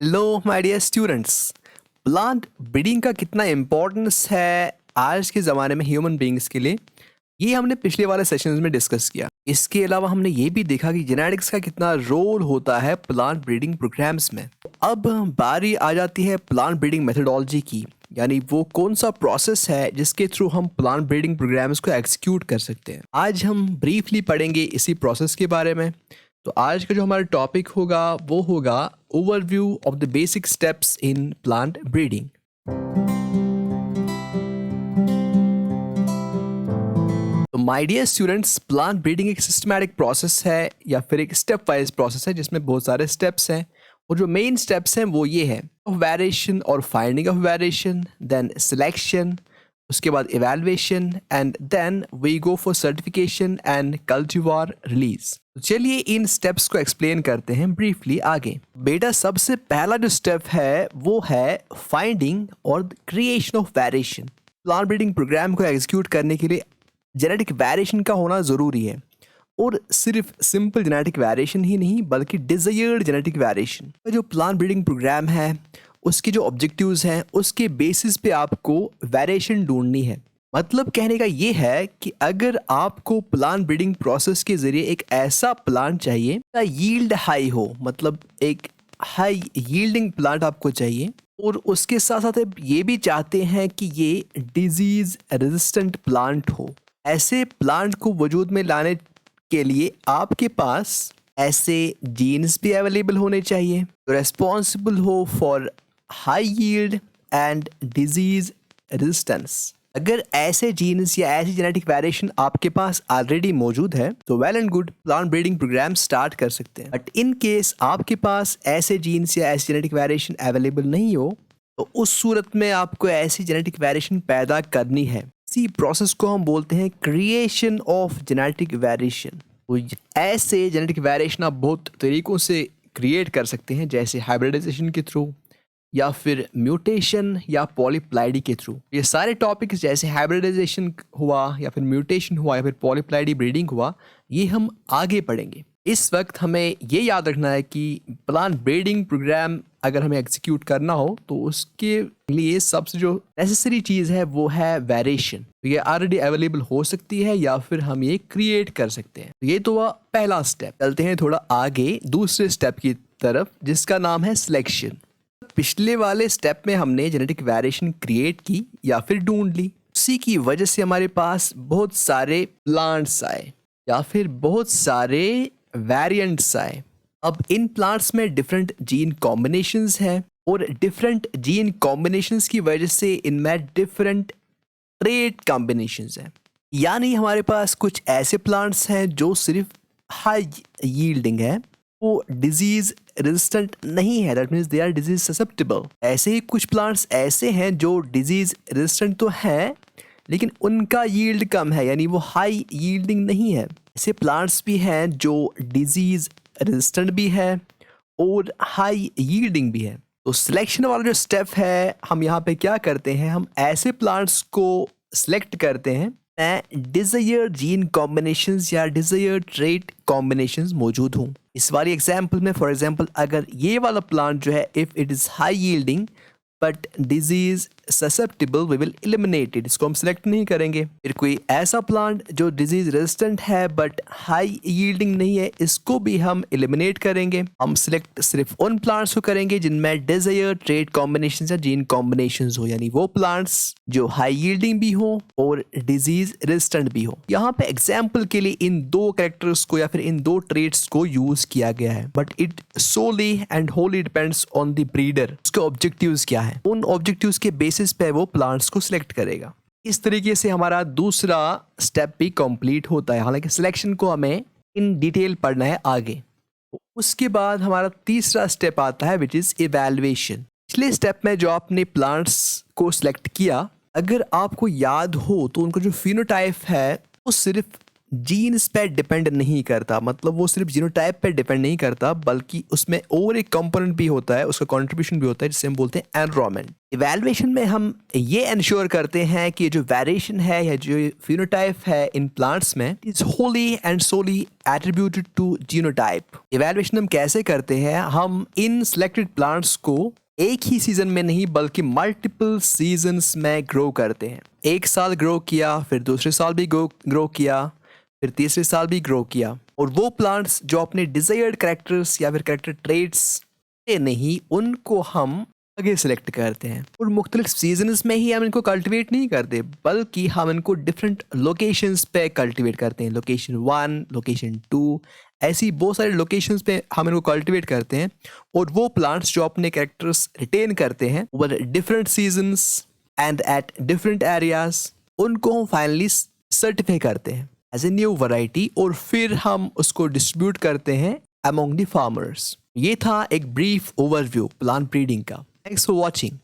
Hello my dear students. Plant breeding का कितना importance है आज के ज़माने में ह्यूमन बींग्स के लिए, ये हमने पिछले वाले सेशंस में डिस्कस किया। इसके अलावा हमने ये भी देखा कि जेनेटिक्स का कितना रोल होता है प्लांट ब्रीडिंग प्रोग्राम्स में। अब बारी आ जाती है प्लांट ब्रीडिंग मेथडोलॉजी की, यानी वो कौन सा प्रोसेस है जिसके थ्रू हम प्लांट ब्रीडिंग प्रोग्राम्स को एग्जीक्यूट कर सकते हैं। आज हम ब्रीफली पढ़ेंगे इसी प्रोसेस के बारे में। तो आज का जो हमारा टॉपिक होगा वो होगा overview of the basic steps in plant breeding. तो my dear students, plant breeding एक सिस्टमैटिक प्रोसेस है या फिर एक स्टेप वाइज प्रोसेस है जिसमें बहुत सारे स्टेप्स हैं, और जो मेन स्टेप्स हैं वो ये है वेरिएशन और finding of variation, then selection, उसके बाद evaluation and then we go for certification and cultivar release. तो चलिए इन स्टेप्स को एक्सप्लेन करते हैं ब्रीफली आगे। बेटा, सबसे पहला जो स्टेप है वो है फाइंडिंग और creation of variation. Plant breeding program को एग्जीक्यूट करने के लिए जेनेटिक वेरिएशन का होना ज़रूरी है, और सिर्फ सिंपल जेनेटिक वेरिएशन ही नहीं बल्कि डिजायर्ड जेनेटिक वेरिएशन। जो प्लांट ब्रीडिंग प्रोग्राम है उसके जो ऑब्जेक्टिव्स हैं उसके बेसिस पे आपको वेरिएशन ढूंढनी है। मतलब कहने का ये है कि अगर आपको प्लांट ब्रीडिंग प्रोसेस के जरिए एक ऐसा प्लांट चाहिए का यील्ड हाई हो, मतलब एक हाई यील्डिंग प्लांट आपको चाहिए, और उसके साथ साथ आप ये भी चाहते हैं कि ये डिजीज रेजिस्टेंट प्लांट हो, ऐसे प्लांट को वजूद में लाने के लिए आपके पास ऐसे जीन्स भी अवेलेबल होने चाहिए जो रेस्पॉन्सिबल हो for high yield and disease resistance. अगर ऐसे जीन्स या ऐसी जेनेटिक वेरिएशन आपके पास ऑलरेडी मौजूद है तो well and good, plant breeding program start कर सकते हैं। बट इन केस आपके पास ऐसे जीन्स या ऐसी जेनेटिक वेरिएशन अवेलेबल नहीं हो तो उस सूरत में आपको ऐसी जेनेटिक वेरिएशन पैदा करनी है। इसी प्रोसेस को हम बोलते हैं क्रिएशन ऑफ जेनेटिक वेरिएशन। तो ऐसे जेनेटिक वेरिएशन आप बहुत तरीकों से क्रिएट कर सकते हैं, जैसे हाइब्रिडाइजेशन के थ्रू या फिर म्यूटेशन या पॉलीप्लाइडी के थ्रू। ये सारे टॉपिक्स जैसे हाइब्रिडाइजेशन हुआ या फिर म्यूटेशन हुआ या फिर पॉलीप्लाइडी ब्रीडिंग हुआ, ये हम आगे पढ़ेंगे। इस वक्त हमें ये याद रखना है कि प्लांट ब्रीडिंग प्रोग्राम अगर हमें एग्जीक्यूट करना हो तो उसके लिए सबसे जो नेसेसरी चीज़ है वो है वेरिएशन। तो ये ऑलरेडी अवेलेबल हो सकती है या फिर हम ये क्रिएट कर सकते हैं। तो ये तो हुआ पहला स्टेप। चलते हैं थोड़ा आगे दूसरे स्टेप की तरफ जिसका नाम है सिलेक्शन। पिछले वाले स्टेप में हमने जेनेटिक वेरिएशन क्रिएट की या फिर ढूंढ ली, उसी की वजह से हमारे पास बहुत सारे प्लांट्स आए या फिर बहुत सारे वेरिएंट्स आए। अब इन प्लांट्स में डिफरेंट जीन कॉम्बिनेशंस हैं, और डिफरेंट जीन कॉम्बिनेशंस की वजह से इनमें डिफरेंट ट्रेट कॉम्बिनेशंस हैं। यानी हमारे पास कुछ ऐसे प्लांट्स हैं जो सिर्फ हाई यील्डिंग है, वो डिजीज रेजिस्टेंट नहीं है, that means they are disease susceptible. ऐसे ही कुछ प्लांट्स ऐसे हैं जो डिजीज रेजिस्टेंट तो हैं लेकिन उनका यील्ड कम है, यानी वो हाई यील्डिंग नहीं है। ऐसे प्लांट्स भी हैं जो डिजीज रेजिस्टेंट भी है और हाई यील्डिंग भी है। तो सिलेक्शन वाला जो स्टेप है, हम यहाँ पे क्या करते हैं, हम ऐसे प्लांट्स को सिलेक्ट करते हैं डिजायर्ड जीन कॉम्बिनेशंस या डिजायर्ड ट्रेट कॉम्बिनेशंस मौजूद हों। इस वाली एग्जांपल में फॉर एग्जांपल अगर ये वाला प्लांट जो है if it is high yielding but disease susceptible we will eliminate it, इसको हम सिलेक्ट नहीं करेंगे। फिर कोई ऐसा प्लांट जो डिजीज रेजिस्टेंट है बट हाई यील्डिंग नहीं है, इसको भी हम एलिमिनेट करेंगे। हम सिलेक्ट सिर्फ उन प्लांट्स को करेंगे जिनमें डिजायर्ड ट्रेट कॉम्बिनेशंस या जीन कॉम्बिनेशंस हो, यानी वो प्लांट्स जो हाई यील्डिंग भी हो और डिजीज रेजिस्टेंट भी हो। यहाँ पे एग्जाम्पल के लिए इन दो कैरेक्टर्स को या फिर इन दो ट्रेट्स को यूज किया गया है, but it solely and wholly depends on the breeder, उसके ऑब्जेक्टिव्स क्या है, उन ऑब्जेक्टिव्स के बेसिस पे वो प्लांट्स को सिलेक्ट करेगा। इस तरीके से हमारा दूसरा स्टेप भी कंप्लीट होता है। हालांकि सिलेक्शन को हमें इन डिटेल पढ़ना है आगे। उसके बाद हमारा तीसरा स्टेप आता है विच इज इवैल्यूएशन। पिछले स्टेप में जो आपने प्लांट्स को सिलेक्ट किया, अगर आपको याद हो तो उनका जो फिनोटाइप है वो सिर्फ जीन्स पे डिपेंड नहीं करता, मतलब वो सिर्फ जीनोटाइप पे डिपेंड नहीं करता, बल्कि उसमें और एक कंपोनेंट भी होता है, उसका कंट्रीब्यूशन भी होता है, जिसे हम बोलते हैं एनवायरनमेंट। इवैल्यूएशन में हम ये इंश्योर करते हैं कि जो वेरिएशन है या जो फिनोटाइप है इन प्लांट्स में is wholly and solely attributed to genotype. Evaluation हम कैसे करते हैं, हम इन सिलेक्टेड प्लांट्स को एक ही सीजन में नहीं बल्कि मल्टीपल सीजन्स में ग्रो करते हैं। एक साल ग्रो किया, फिर दूसरे साल भी ग्रो किया, फिर तीसरे साल भी ग्रो किया, और वो प्लांट्स जो अपने डिजायर्ड कैरेक्टर्स या फिर कैरेक्टर ट्रेट्स से नहीं, उनको हम आगे सेलेक्ट करते हैं। और मुख्तलिफ सीजन्स में ही हम इनको कल्टिवेट नहीं करते, बल्कि हम इनको डिफरेंट लोकेशंस पे कल्टिवेट करते हैं। लोकेशन 1, लोकेशन 2, ऐसी बहुत सारे लोकेशंस पे हम इनको कल्टिवेट करते हैं। और वो प्लांट्स जो अपने कैरेक्टर्स रिटेन करते हैं over different seasons and at different areas, उनको हम फाइनली सर्टिफाई करते हैं एज ए न्यू वैरायटी, और फिर हम उसको डिस्ट्रीब्यूट करते हैं अमोंग द फार्मर्स। ये था एक ब्रीफ ओवरव्यू प्लांट ब्रीडिंग का। Thanks for watching.